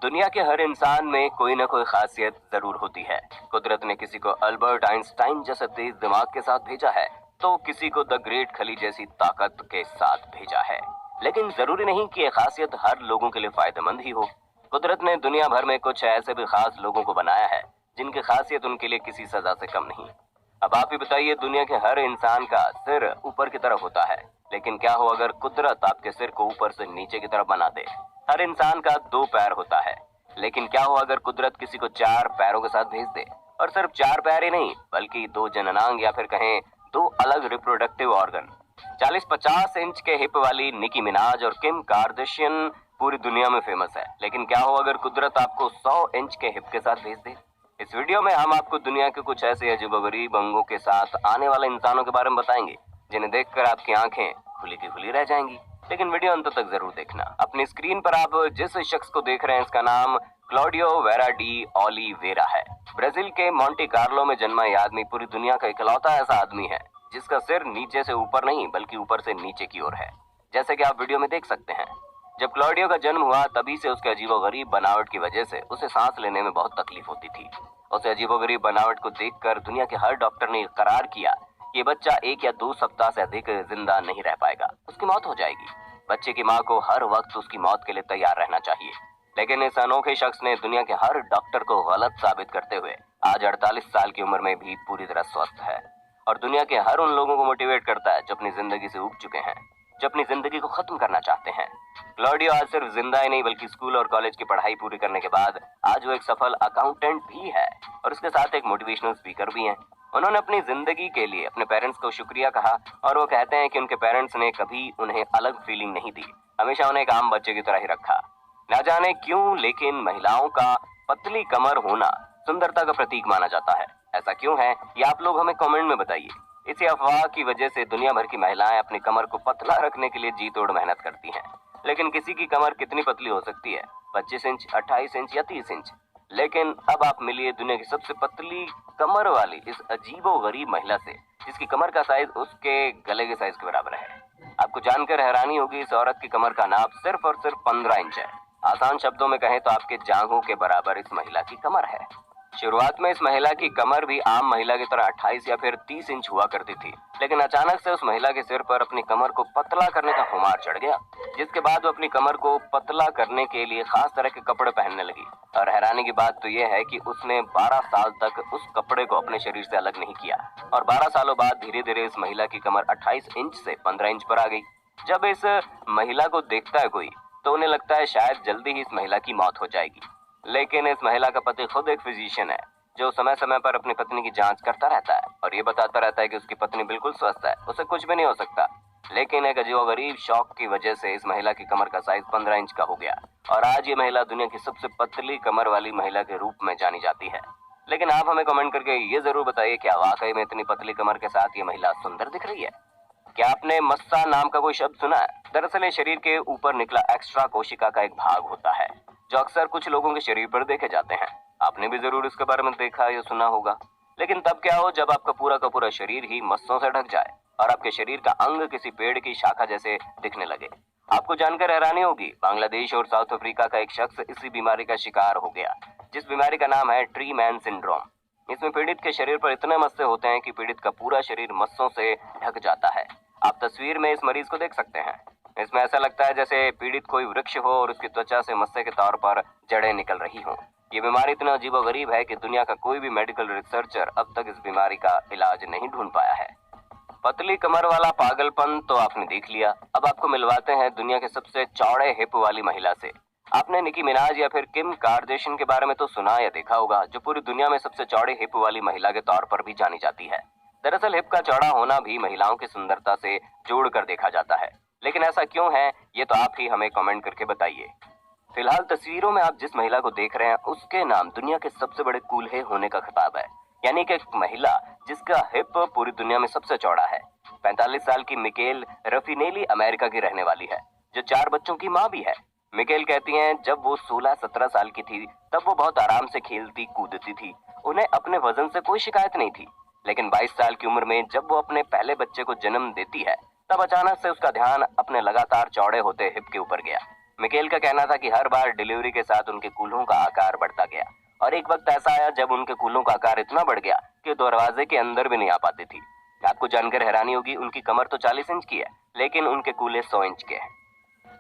दुनिया के हर इंसान में कोई न कोई खासियत जरूर होती है। कुदरत ने किसी को अल्बर्ट आइंस्टाइन जैसा तेज दिमाग के साथ भेजा है, तो किसी को द ग्रेट खली जैसी ताकत के साथ भेजा है। लेकिन जरूरी नहीं कि ये खासियत हर लोगों के लिए फायदेमंद ही हो। कुदरत ने दुनिया भर में कुछ ऐसे भी खास लोगों को बनाया है जिनकी खासियत उनके लिए किसी सजा से कम नहीं। अब आप ही बताइए, दुनिया के हर इंसान का सिर ऊपर की तरफ होता है, लेकिन क्या हो अगर कुदरत आपके सिर को ऊपर से नीचे की तरफ बना दे। हर इंसान का 2 पैर होता है, लेकिन क्या हो अगर कुदरत किसी को 4 पैरों के साथ भेज दे। और सिर्फ 4 पैर ही नहीं, बल्कि 2 जननांग या फिर कहें 2 अलग रिप्रोडक्टिव ऑर्गन। 40-50 इंच के हिप वाली निकी मिनाज और किम कार्दाशियन पूरी दुनिया में फेमस है, लेकिन क्या हो अगर कुदरत आपको 100 इंच के हिप के साथ भेज दे। इस वीडियो में हम आपको दुनिया के कुछ ऐसे अजीबोगरीब अंगों के साथ आने वाले इंसानों के बारे में बताएंगे जिन्हें देखकर आपकी आंखें खुली की खुली रह जाएंगी। लेकिन वीडियो अंत तक जरूर देखना। अपनी स्क्रीन पर आप जिस शख्स को देख रहे हैं, इसका नाम क्लॉडियो वेरा डी ओलिवेरा है। ब्राजील के मोंटे कार्लो में जन्मा यह आदमी पूरी दुनिया का इकलौता ऐसा आदमी है जिसका सिर नीचे से ऊपर नहीं बल्कि ऊपर से नीचे की ओर है, जैसे कि आप वीडियो में देख सकते हैं। जब क्लॉडियो का जन्म हुआ तभी से उसके अजीबोगरीब बनावट की वजह से उसे सांस लेने में बहुत तकलीफ होती थी। उसे अजीबोगरीब बनावट को देखकर दुनिया के हर डॉक्टर ने करार किया कि बच्चा 1 या 2 सप्ताह से अधिक जिंदा नहीं रह पाएगा, उसकी मौत हो जाएगी। बच्चे की माँ को हर वक्त उसकी मौत के लिए तैयार रहना चाहिए। लेकिन इस अनोखे शख्स ने दुनिया के हर डॉक्टर को गलत साबित करते हुए आज 48 साल की उम्र में भी पूरी तरह स्वस्थ है और दुनिया के हर उन लोगों को मोटिवेट करता है जो अपनी जिंदगी से ऊब चुके हैं, जो अपनी जिंदगी को खत्म करना चाहते हैं। क्लॉडियो आज सिर्फ जिंदा ही नहीं बल्कि स्कूल और कॉलेज की पढ़ाई पूरी करने के बाद आज वो एक सफल अकाउंटेंट भी है और उसके साथ एक मोटिवेशनल स्पीकर भी हैं। उन्होंने अपनी जिंदगी के लिए अपने पेरेंट्स को शुक्रिया कहा और वो कहते हैं कि उनके पेरेंट्स ने कभी उन्हें अलग फीलिंग नहीं दी, हमेशा उन्हें एक आम बच्चे की तरह ही रखा। न जाने क्यों, लेकिन महिलाओं का पतली कमर होना सुंदरता का प्रतीक माना जाता है। ऐसा क्यों है ये आप लोग हमें कमेंट में बताइए। इसी अफवाह की वजह से दुनिया भर की महिलाएं अपनी कमर को पतला रखने के लिए जी तोड़ मेहनत करती हैं। लेकिन किसी की कमर कितनी पतली हो सकती है? 25 इंच, 28 इंच या 30 इंच। लेकिन अब आप मिलिए दुनिया की सबसे पतली कमर वाली इस अजीबोगरीब महिला से जिसकी कमर का साइज उसके गले के साइज के बराबर है। आपको जानकर हैरानी होगी, इस औरत की कमर का नाप सिर्फ और सिर्फ 15 इंच है। आसान शब्दों में कहें तो आपके जांघों के बराबर इस महिला की कमर है। शुरुआत में इस महिला की कमर भी आम महिला की तरह 28 या फिर 30 इंच हुआ करती थी, लेकिन अचानक से उस महिला के सिर पर अपनी कमर को पतला करने का खुमार चढ़ गया, जिसके बाद वो अपनी कमर को पतला करने के लिए खास तरह के कपड़े पहनने लगी। और हैरानी की बात तो यह है कि उसने 12 साल तक उस कपड़े को अपने शरीर से अलग नहीं किया और 12 सालों बाद धीरे धीरे इस महिला की कमर 28 इंच से 15 इंच पर आ गई। जब इस महिला को देखता है कोई तो उन्हें लगता है शायद जल्दी ही इस महिला की मौत हो जाएगी, लेकिन इस महिला का पति खुद एक फिजिशियन है जो समय समय पर अपनी पत्नी की जांच करता रहता है और ये बताता रहता है कि उसकी पत्नी बिल्कुल स्वस्थ है, उसे कुछ भी नहीं हो सकता। लेकिन एक अजीबोगरीब शौक की वजह से इस महिला की कमर का साइज 15 इंच का हो गया और आज ये महिला दुनिया की सबसे पतली कमर वाली महिला के रूप में जानी जाती है। लेकिन आप हमें कमेंट करके ये जरूर बताइए, क्या वाकई में इतनी पतली कमर के साथ ये महिला सुंदर दिख रही है? क्या आपने मस्सा नाम का कोई शब्द सुना है? दरअसल ये शरीर के ऊपर निकला एक्स्ट्रा कोशिका का एक भाग होता है जो अक्सर कुछ लोगों के शरीर पर देखे जाते हैं। आपने भी जरूर इसके बारे में देखा या सुना होगा। लेकिन तब क्या हो जब आपका पूरा का पूरा शरीर ही मस्सों से ढक जाए और आपके शरीर का अंग किसी पेड़ की शाखा जैसे दिखने लगे। आपको जानकर हैरानी होगी, बांग्लादेश और साउथ अफ्रीका का एक शख्स इसी बीमारी का शिकार हो गया, जिस बीमारी का नाम है ट्री मैन सिंड्रोम। इसमें पीड़ित के शरीर पर इतने मस्से होते हैं कि पीड़ित का पूरा शरीर मस्सों से ढक जाता है। आप तस्वीर में इस मरीज को देख सकते हैं। इसमें ऐसा लगता है जैसे पीड़ित कोई वृक्ष हो और उसकी त्वचा से मस्से के तौर पर जड़ें निकल रही हों। ये बीमारी इतना अजीबोगरीब है कि दुनिया का कोई भी मेडिकल रिसर्चर अब तक इस बीमारी का इलाज नहीं ढूंढ पाया है। पतली कमर वाला पागलपन तो आपने देख लिया, अब आपको मिलवाते हैं दुनिया के सबसे चौड़े हिप वाली महिला से। आपने निकी मिनाज या फिर किम कार्दाशियन के बारे में तो सुना या देखा होगा, जो पूरी दुनिया में सबसे चौड़े हिप वाली महिला के तौर पर भी जानी जाती है। दरअसल हिप का चौड़ा होना भी महिलाओं की सुंदरता से जोड़कर देखा जाता है, लेकिन ऐसा क्यों है ये तो आप ही हमें कमेंट करके बताइए। फिलहाल तस्वीरों में आप जिस महिला को देख रहे हैं उसके नाम दुनिया के सबसे बड़े कूल्हे होने का खिताब है, यानी कि एक महिला जिसका हिप पूरी दुनिया में सबसे चौड़ा है। 45 साल की मिकेल रफिनेली अमेरिका की रहने वाली है, जो 4 बच्चों की माँ भी है। मिकेल कहती हैं जब वो 16-17 साल की थी तब वो बहुत आराम से खेलती कूदती थी, उन्हें अपने वजन से कोई शिकायत नहीं थी। लेकिन 22 साल की उम्र में जब वो अपने पहले बच्चे को जन्म देती है तब अचानक से उसका ध्यान अपने लगातार चौड़े होते हिप के ऊपर गया। मिकेल का कहना था कि हर बार डिलीवरी के साथ उनके कूल्हों का आकार बढ़ता गया और एक वक्त ऐसा आया जब उनके कूल्हों का आकार इतना बढ़ गया कि दरवाजे के अंदर भी नहीं आ पाती थी। आपको जानकर हैरानी होगी, उनकी कमर तो 40 इंच की है, लेकिन उनके कूल्हे 100 इंच के हैं।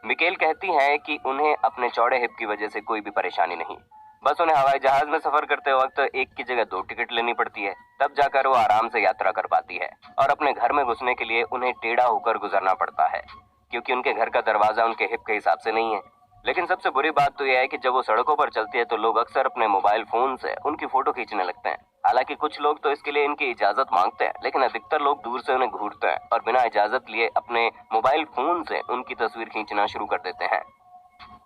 मिकेल कहती हैं कि उन्हें अपने चौड़े हिप की वजह से कोई भी परेशानी नहीं, बस उन्हें हवाई जहाज में सफर करते वक्त एक की जगह 2 टिकट लेनी पड़ती है, तब जाकर वो आराम से यात्रा कर पाती है। और अपने घर में घुसने के लिए उन्हें टेढ़ा होकर गुजरना पड़ता है, क्योंकि उनके घर का दरवाजा उनके हिप के हिसाब से नहीं है। लेकिन सबसे बुरी बात तो यह है कि जब वो सड़कों पर चलती है तो लोग अक्सर अपने मोबाइल फोन से उनकी फोटो खींचने लगते हैं। हालांकि कुछ लोग तो इसके लिए इनकी इजाजत मांगते हैं, लेकिन अधिकतर लोग दूर से उन्हें घूरते हैं और बिना इजाजत लिए अपने मोबाइल फोन से उनकी तस्वीर खींचना शुरू कर देते हैं।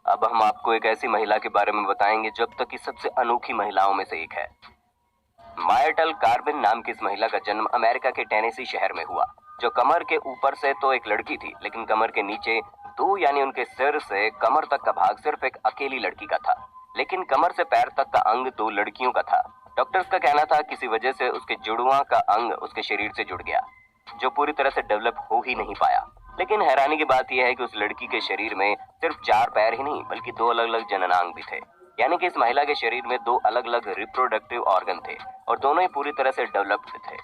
अब हम आपको एक ऐसी महिला के बारे में बताएंगे जो अब तक की सबसे अनोखी महिलाओं में से एक है। मायर्टल कार्बिन नाम की इस महिला का जन्म अमेरिका के टेनेसी शहर में हुआ, जो कमर के ऊपर से तो एक लड़की थी, लेकिन कमर के नीचे 2 यानी उनके सिर से कमर तक का भाग सिर्फ एक अकेली लड़की का था, लेकिन कमर से पैर तक का अंग 2 लड़कियों का था। डॉक्टर्स का कहना था किसी वजह से उसके जुड़वा का अंग उसके शरीर से जुड़ गया, जो पूरी तरह से डेवलप हो ही नहीं पाया। लेकिन हैरानी की बात यह है कि उस लड़की के शरीर में सिर्फ 4 पैर ही नहीं, बल्कि 2 अलग अलग जननांग भी थे। यानी कि इस महिला के शरीर में 2 अलग अलग रिप्रोडक्टिव ऑर्गन थे और दोनों ही पूरी तरह से डेवलप्ड थे।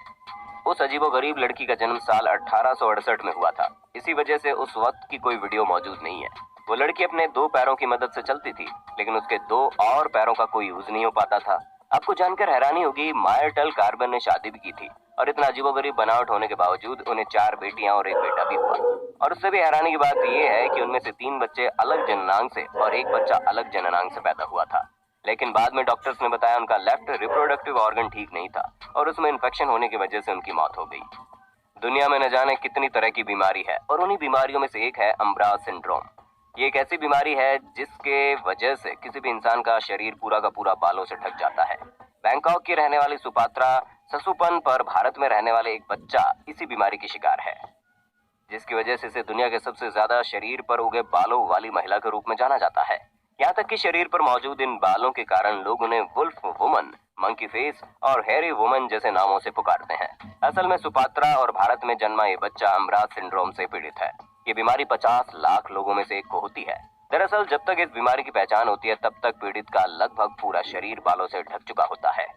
उस अजीबोगरीब लड़की का जन्म साल 1868 में हुआ था। इसी वजह से उस वक्त की कोई वीडियो मौजूद नहीं है। वो लड़की अपने 2 पैरों की मदद से चलती थी, लेकिन उसके 2 और पैरों का कोई यूज नहीं हो पाता था। आपको जानकर हैरानी होगी, मायर्टल कार्बन ने शादी भी की थी और इतना अजीबोगरीब बनावट होने के बावजूद उन्हें 4 बेटियां और 1 बेटा भी हुआ। और उससे भी हैरानी की बात यह है कि उनमें से 3 बच्चे अलग जननांग से और 1 बच्चा अलग जननांग से पैदा हुआ था। लेकिन बाद में डॉक्टर्स ने बताया उनका लेफ्ट रिप्रोडक्टिव ऑर्गन ठीक नहीं था और उसमें इन्फेक्शन होने की वजह से उनकी मौत हो गई। दुनिया में न जाने कितनी तरह की बीमारी है और उन्हीं बीमारियों में से एक है अम्ब्रास सिंड्रोम। ये एक ऐसी बीमारी है जिसके वजह से किसी भी इंसान का शरीर पूरा का पूरा बालों से ढक जाता है। बैंकॉक की रहने वाली सुपात्रा ससुपन पर भारत में रहने वाले एक बच्चा इसी बीमारी की शिकार है, जिसकी वजह से इसे दुनिया के सबसे ज्यादा शरीर पर उगे बालों वाली महिला के रूप में जाना जाता है। यहाँ तक कि शरीर पर मौजूद इन बालों के कारण लोग उन्हें वुल्फ वुमन, मंकी फेस और हेरी वुमन जैसे नामों से पुकारते हैं। असल में सुपात्रा और भारत में जन्मा ये बच्चा अम्ब्रास सिंड्रोम से पीड़ित है। ये बीमारी 50 लाख लोगों में से एक को होती है। दरअसल जब तक इस बीमारी की पहचान होती है तब तक पीड़ित का लगभग पूरा शरीर बालों से ढक चुका होता है।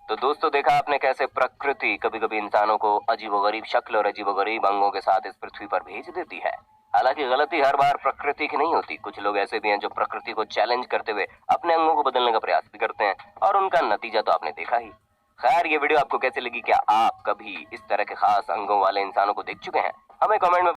तो दोस्तों, देखा आपने कैसे प्रकृति कभी कभी इंसानों को अजीबोगरीब शक्ल और अजीबोगरीब अंगों के साथ इस पृथ्वी पर भेज देती है। हालांकि गलती हर बार प्रकृति की नहीं होती। कुछ लोग ऐसे भी हैं जो प्रकृति को चैलेंज करते हुए अपने अंगों को बदलने का प्रयास भी करते हैं और उनका नतीजा तो आपने देखा ही। खैर, ये वीडियो आपको कैसी लगी? क्या आप कभी इस तरह के खास अंगों वाले इंसानों को देख चुके हैं? हमें कमेंट में